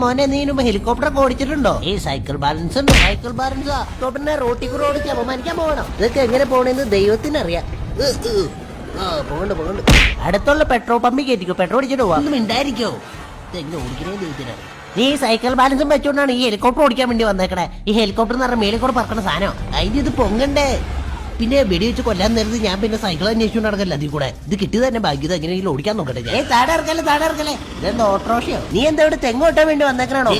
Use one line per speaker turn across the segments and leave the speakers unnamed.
മോനെ, നീ ഹെലികോപ്റ്റർ ഒക്കെ ഓടിച്ചിട്ടുണ്ടോ? ഈ സൈക്കിൾ ബാലൻസ് ഉണ്ട്. സൈക്കിൾ ബാലൻസാ പിന്നെ റോട്ടിൽ കൂടെ ഓടിച്ച് അപമാനിക്കാൻ പോകണം. ഇതൊക്കെ എങ്ങനെ പോണെന്ന് ദൈവത്തിനറിയാം. പോകണ്ട് അടുത്തുള്ള പെട്രോൾ പമ്പിൽ കയറ്റിക്കോ. പെട്രോൾ അടിച്ചിട്ട് പോവാ. ഒന്നും ഉണ്ടായിരിക്കോ? ഇതെങ്ങനെ ഓടിക്കണേ ദൈവത്തിനാണ്. നീ സൈക്കിൾ ബാലൻസും വെച്ചോണ്ടാണ് ഈ ഹെലികോപ്റ്റർ ഓടിക്കാൻ വേണ്ടി വന്നേക്കണേ. ഈ ഹെലികോപ്റ്റർ എന്ന് പറഞ്ഞാൽ മേലെ കൂടെ പറക്കണ സാധനം. അതിന് ഇത് പൊങ്ങണ്ടേ. പിന്നെ വെടിവെച്ച് കൊല്ലാൻ നേരത്ത് ഞാൻ പിന്നെ സൈക്കിൾ അന്വേഷിച്ചു നടക്കല്ല. അതിൽ കൂടെ ഇത് കിട്ടിയത് തന്നെ ഭാഗ്യത. എങ്ങനെയെങ്കിലും ഓടിക്കാൻ നോക്കട്ടെ. താഴെ ഇറക്കല്ലേ. ഇതെന്താ ഓട്ടോറിക്ഷയോ? നീ എന്താ ഇവിടെ തെങ്ങ് ഓട്ടാൻ വേണ്ടി വന്നേക്കണോ?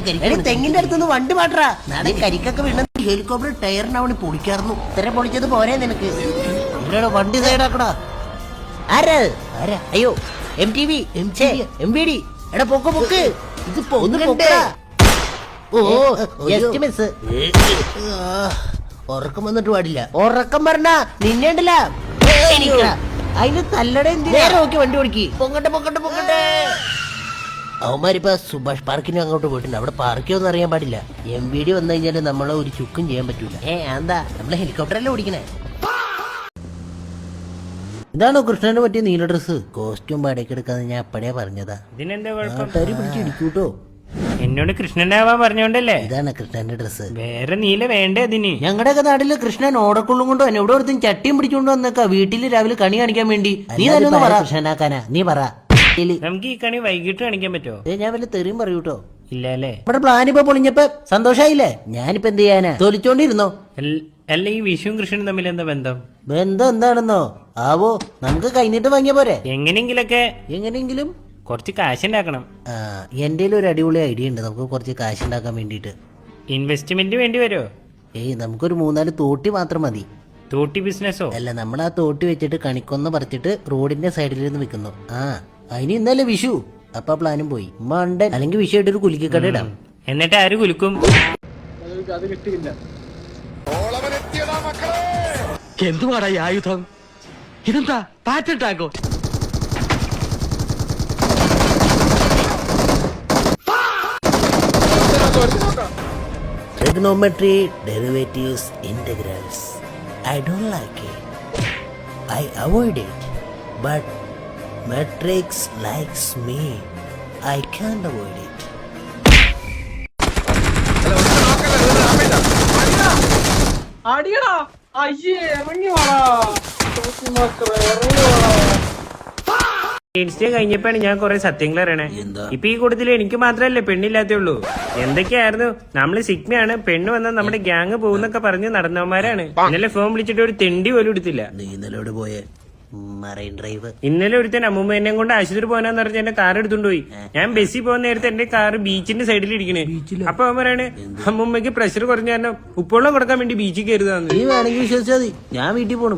തെങ്ങിന്റെ അടുത്തുനിന്ന് വണ്ടി മാറ്റാ. നാളെ കരിക്കൊക്കെ വീണ ഹെലികോപ്റ്റർ ടയറിനാവണി പൊളിക്കാറുന്നു. ഇത്ര പൊളിച്ചത് പോരെ നിനക്ക്? ഇല്ലടാ, വണ്ടി സൈഡാക്കടാ. ആരാ? അയ്യോ, MVD. എടാ പൊക്ക്. ഇത് മിസ്. ഉറക്കം വന്നിട്ട് പാടില്ല. ഉറക്കം പറഞ്ഞ നിന്നേണ്ടല്ല. അതിന് തല്ലടേ. നേരെ നോക്കി വണ്ടി ഓടിക്കി. പൊങ്ങട്ടെ. അവന്മാരിപ്പോ സുഭാഷ് പാർക്കിനും അങ്ങോട്ട് പോയിട്ടുണ്ട്. അവിടെ പാർക്കിയൊന്നും അറിയാൻ പാടില്ല. MVD വന്നു കഴിഞ്ഞാല് നമ്മളെ ഒരു ചുക്കും ചെയ്യാൻ പറ്റൂല. എന്താ നമ്മളെ ഹെലികോപ്റ്ററല്ലേ ഓടിക്കണേ? ഇതാണോ കൃഷ്ണന് പറ്റിയ നീല ഡ്രസ്? കോസ്റ്റ്യൂം പാടേക്ക് എടുക്കാന്ന് ഞാൻ അപ്പഴേ പറഞ്ഞതാ.
ഇതിനെന്താ കുഴപ്പം?
പിടിച്ചിടിക്കൂട്ടോ.
എന്നോട് കൃഷ്ണന്റെ ആവാൻ പറഞ്ഞോണ്ടല്ലേ?
ഇതാണ് കൃഷ്ണന്റെ ഡ്രസ്.
വേറെ നീല വേണ്ടേ അതിന്?
ഞങ്ങളുടെയൊക്കെ നാട്ടില് കൃഷ്ണൻ ഓടക്കുള്ളും കൊണ്ടോ എവിടെ ഒരുത്തും ചട്ടിയും പിടിച്ചോണ്ട് വന്നേക്കാ വീട്ടില് രാവിലെ കണി കാണിക്കാൻ വേണ്ടി. നീ തന്നെ പറ കൃഷ്ണനാക്കാനാ. നീ പറ.
നമുക്ക് ഈ കണി വൈകിട്ട് കാണിക്കാൻ പറ്റുമോ?
ഞാൻ വല്ല തെറിയും പറയൂട്ടോ.
ഇല്ല അല്ലേ?
നമ്മുടെ പ്ലാൻ ഇപ്പൊ പൊളിഞ്ഞപ്പോ സന്തോഷായില്ലേ? ഞാനിപ്പോ എന്ത് ചെയ്യാനാ? തൊലിച്ചോണ്ടിരുന്നോ?
അല്ല, ഈ വിഷുവും കൃഷ്ണനും തമ്മിൽ എന്താ ബന്ധം?
ബന്ധം എന്താണെന്നോ ആവോ? നമുക്ക് കഴിഞ്ഞിട്ട് വാങ്ങിയ പോരെ?
എങ്ങനെയെങ്കിലും കുറച്ച് കാശ് ഉണ്ടാക്കണം.
എന്റെ ഒരു അടിപൊളി ഐഡിയ ഉണ്ട്. നമുക്ക് കുറച്ച് കാശ് ഉണ്ടാക്കാൻ വേണ്ടിട്ട്
ഇൻവെസ്റ്റ്മെന്റ് വേണ്ടി വരുമോ?
നമുക്കൊരു 3-4 തോട്ടി മാത്രം മതി.
തോട്ടി ബിസിനസ്സോ? അല്ല,
നമ്മൾ ആ തോട്ടി വെച്ചിട്ട് കണിക്കൊന്ന് പറിച്ചിട്ട് റോഡിന്റെ സൈഡിൽ നിന്ന് വിൽക്കുന്നു. അതിന് ഇന്നല്ലേ വിഷു. അപ്പൊ പ്ലാനും പോയി. മണ്ടൻ. അല്ലെങ്കിൽ വിഷു ആയിട്ട് ഒരു കുലുക്കിക്കട ഇടാം.
എന്നിട്ട് ആര് കുലുക്കും?
എന്തുവാടാ ഈ ആയുധം? ഇതെന്താ പാറ്റോ?
Trigonometry, derivatives, integrals. I don't like it. I avoid it. But matrix likes me. I can't avoid it.
അടിയടാ. അയ്യേ, ഇറങ്ങി വാടാ.
ഇൻസ്റ്റ കഴിഞ്ഞപ്പോഴാണ് ഞാൻ കുറെ സത്യങ്ങൾ അറിയണേ. ഇപ്പൊ ഈ കൂട്ടത്തില് എനിക്ക് മാത്രല്ലേ പെണ്ണില്ലാത്തുള്ളൂ. എന്തൊക്കെയായിരുന്നു? നമ്മള് സിഗ്മയാണ്, പെണ്ണ് വന്നാൽ നമ്മുടെ ഗ്യാങ് പോകുന്നൊക്കെ പറഞ്ഞ് നടന്നവന്മാരാണ്. ഇന്നലെ ഫോൺ വിളിച്ചിട്ട് ഒരു തെണ്ടി പോലും എടുത്തില്ല. ഇന്നലെ ഒരുത്തൻ അമ്മൂമ്മേനെ കൊണ്ട് ആശുപത്രി പോകാന്ന് പറഞ്ഞ എന്റെ കാർ എടുത്തോണ്ട് പോയി. ഞാൻ ബസ്സിൽ പോകുന്ന നേരത്തെ എന്റെ കാർ ബീച്ചിന്റെ സൈഡിൽ ഇരിക്കണേ. അപ്പൊ അവൻ പറയാണ് അമ്മൂമ്മക്ക് പ്രഷർ കുറഞ്ഞ കാരണം ഉപ്പുവെള്ളം കൊടുക്കാൻ വേണ്ടി ബീച്ചിൽ കയറുതാന്ന്.
നീ വേണമെങ്കിൽ വിശ്വസിച്ചാൽ മതി. ഞാൻ വീട്ടിൽ പോണു.